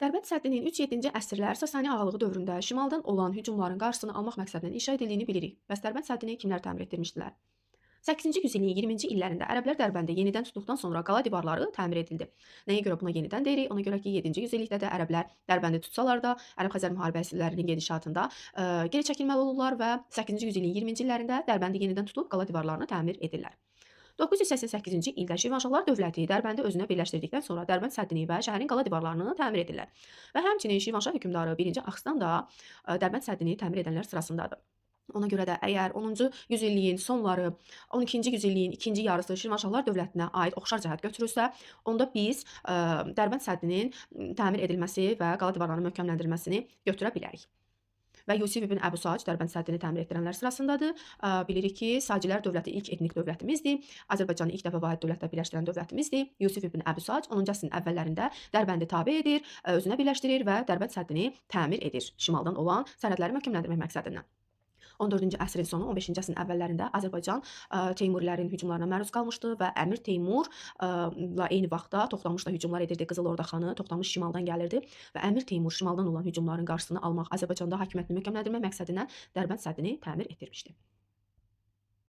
Dərbənd səddinin 3-7-ci əsrlər Sasani ağalığı dövründə şimaldan olan hücumların qarşısını almaq məqsədilə inşa edildiyini bilirik. Bəs Dərbənd səddini kimlər təmir etdirmişdilər? 8-ci yüzilliyin 20-ci illərində ərəblər Dərbəndi yenidən tutduqdan sonra qala divarları təmir edildi. Nəyə görə buna yenidən deyirik? Ona görə ki, 7-ci yüzillikdə də ərəblər Dərbəndi tutsalar da, Ərəb-Xəzər müharibələrinin gedişatında geri çəkilməli olurlar və 8-ci yüzilliyin 20-ci illərində Dərbəndi yenidən tutub qala divarlarını təmir edirlər. 988-ci ildə Şirvanşahlar dövləti Dərbəndi özünə birləşdirdikdən sonra Dərbənd səddini və şəhərin qala divarlarını təmir edirlər. Və həmçinin Şirvanşah hökmdarı 1-ci Axistan da Dərbənd səddini təmir edənlər sırasındadır. Ona görə də əgər 10-cu yüzilliyin sonları, 12-ci yüzilliyin ikinci yarısı Şirvanşahlar dövlətinə aid oxşar cəhət götürürsə, onda biz Dərbənd səddinin təmir edilməsi və qala divarlarının möhkəmləndirilməsini götürə bilərik. Və Yusif ibn Əbu Sac Dərbənd səddini təmir etdirənlər sırasındadır. Bilirik ki, Sacilər dövləti ilk etnik dövlətimizdir. Azərbaycanı ilk dəfə vahid dövlətlə birləşdirən dövlətimizdir. Yusif ibn Əbu Sac 10-cu əsrin əvvəllərində Dərbəndi tabe edir, özünə birləşdirir və Dərbənd səddini təmir edir şimaldan olan sərhədləri möhkəmləndirmək məqsədilə. 14-cü əsrin sonu, 15-ci əsrin əvvəllərində Azərbaycan Teymurilərin hücumlarına məruz qalmışdı və Əmir Teymurla eyni vaxtda Toxtamış da hücumlar edirdi. Qızıl Orda xanı Toxtamış şimaldan gəlirdi və Əmir Teymur şimaldan olan hücumların qarşısını almaq, Azərbaycanda hakimiyyətini möhkəmləndirmək məqsədilə Dərbənd səddini təmir etdirmişdi.